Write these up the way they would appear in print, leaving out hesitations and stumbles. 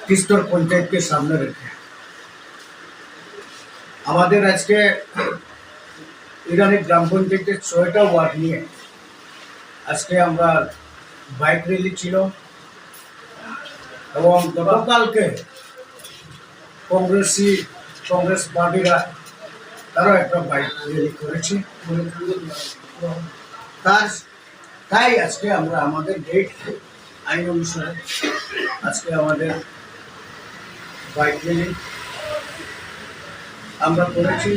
তিস্তর পঞ্চায়েতকে সামনে রেখে আমাদের আজকে ইরানি গ্রাম পঞ্চায়েতের ৬টা ওয়ার্ড নিয়ে আজকে আমরা বাইক র্যালি ছিল এবং গতকালকে কংগ্রেস পার্টিরা তারও একটা বাইক র্যালি করেছে। তাই আজকে আমরা আমাদের ডেট আইন অনুসারে আজকে আমাদের বাইক র্যালি আমরা করেছি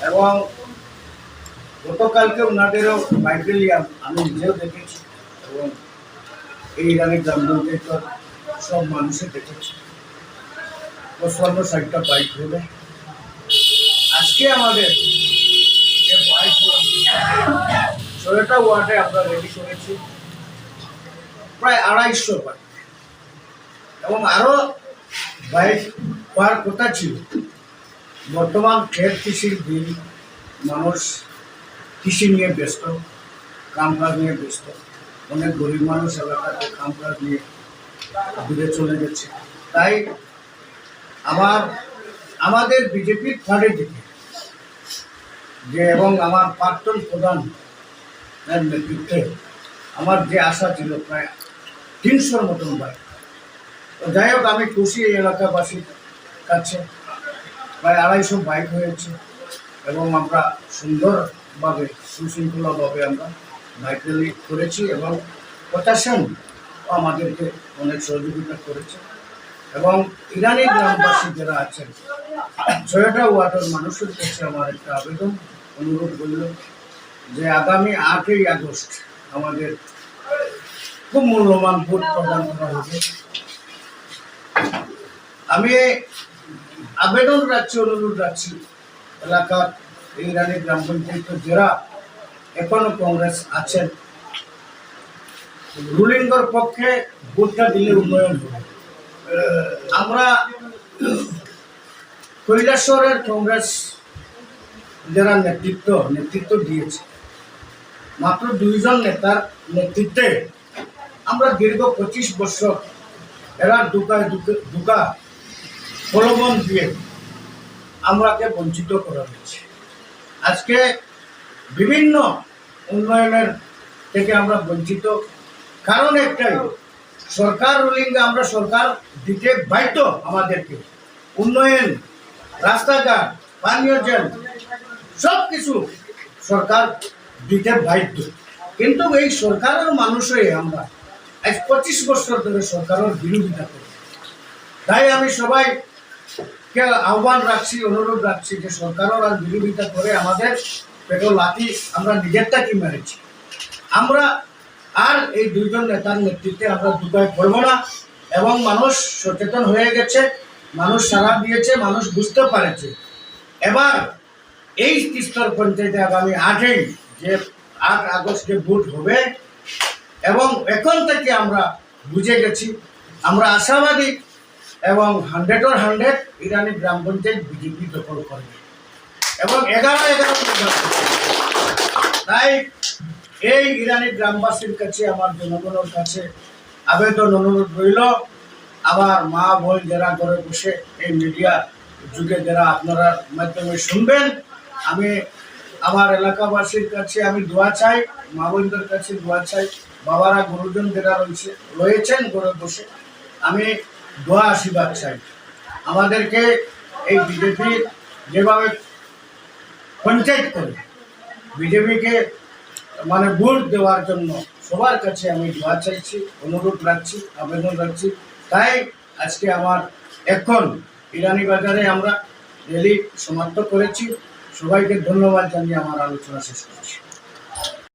এবং গতকালকে ওনাদেরও বাইক র্যালি আমি নিজেও দেখেছি এবং এই ইরানি গ্রাম পঞ্চায়েতের সব মানুষে দেখেছি। ৫৫-৬০টা বাইক হবে আজকে আমাদের যে বাইক ৬টা ওয়ার্ডে আমরা রেডি করেছি প্রায় ২৫০ বাইক এবং আরও বাইক হওয়ার কথা ছিল। বর্তমান ক্ষেত কৃষির দিন, মানুষ কৃষি নিয়ে ব্যস্ত, কামকাজ নিয়ে ব্যস্ত, অনেক গরিব মানুষ এলাকাতে কামকাজ নিয়ে দূরে চলে গেছে। তাই আমাদের বিজেপির ফান্ডের দিকে যে এবং আমার প্রাক্তন প্রধান নেতৃত্বে আমার যে আশা ছিল প্রায় ৩০০-র মতন বাইক। তো যাই হোক, আমি খুশি এই এলাকাবাসীর কাছে প্রায় ২৫০ বাইক হয়েছে এবং আমরা সুন্দরভাবে সুশৃঙ্খলভাবে আমরা বাইক র্যালি করেছি এবং প্রশাসন আমাদেরকে অনেক সহযোগিতা করেছে এবং ইরানি গ্রামবাসী যারা আছেন ৬টা ওয়ার্ডের মানুষের কাছে আমার একটা আবেদন অনুরোধ করল যে আগামী ৮ই আগস্ট আমাদের খুব মূল্যবান ভোট প্রদান করা হবে। আমি আবেদন রাখছি, অনুরোধ রাখছি এলাকার এই ইরানি গ্রাম পঞ্চায়েতের যারা এখনো কংগ্রেস আছেন, রুলিংয়ের পক্ষে ভোটটা দিলে উন্নয়ন হবে। আমরা কৈলাসহরের কংগ্রেস যারা নেতৃত্ব দিয়েছে, মাত্র ২ জন নেতার নেতৃত্বে আমরা দীর্ঘ ২৫ বছর এরা দুকা প্রলোভন দিয়ে আমরাকে বঞ্চিত করা হয়েছে। আজকে বিভিন্ন উন্নয়নের থেকে আমরা বঞ্চিত, কারণ একটাই, সরকার রুলিংয়ে আমরা সরকার দিতে বাধ্য, আমাদেরকে উন্নয়ন, রাস্তাঘাট, পানীয় জল সব কিছু সরকার দিতে বাধ্য। কিন্তু এই সরকারের মানুষ হয়ে আমরা আজ ২৫ বছর ধরে সরকারের বিরোধিতা করি। তাই আমি সবাইকে আহ্বান রাখছি, অনুরোধ রাখছি যে সরকারের আর বিরোধিতা করে আমাদের পেট্রোল লাঠি আমরা নিজেরটাকে মেরেছি। আমরা আর এই ২ জন নেতার নেতৃত্বে আমরা দুটায় পড়ব না এবং মানুষ সচেতন হয়ে গেছে, মানুষ সাড়া দিয়েছে, মানুষ বুঝতে পারেছে। এবার এই তিস্তর পঞ্চায়েতে আগামী ৮ই আগস্ট যে ভোট হবে এবং এখন থেকে আমরা বুঝে গেছি, আমরা আশাবাদী এবং 100 ইরানি গ্রাম পঞ্চায়েত বিজেপি দখল করবে এবং 11 তাই এই ইরানি গ্রামবাসীর কাছে, আমার জনগণের কাছে আবেদন অনুরোধ রইল, আমার মা বোন যারা ঘরে বসে এই মিডিয়া যুগে যারা আপনারা মাধ্যমে শুনবেন, আমি আমার এলাকাবাসীর কাছে আমি দোয়া চাই, মা বোনদের কাছে দোয়া চাই, বাবারা গুরুজন যারা রয়েছেন ঘরে বসে, আমি দোয়া আশীর্বাদ চাই। আমাদেরকে এই বিজেপি যেভাবে পঞ্চায়েত করে বিজেপিকে ভোট দেওয়ার জন্য সবার কাছে আমি দোয়া চাইছি, অনুরোধ রাখছি, আবেদন রাখছি। তাই আজকে আমার এখন ইরানি বাজারে আমরা র্যালি সমাপ্ত করেছি। সবাইকে ধন্যবাদ জানিয়ে আমার আলোচনা শেষ করছি।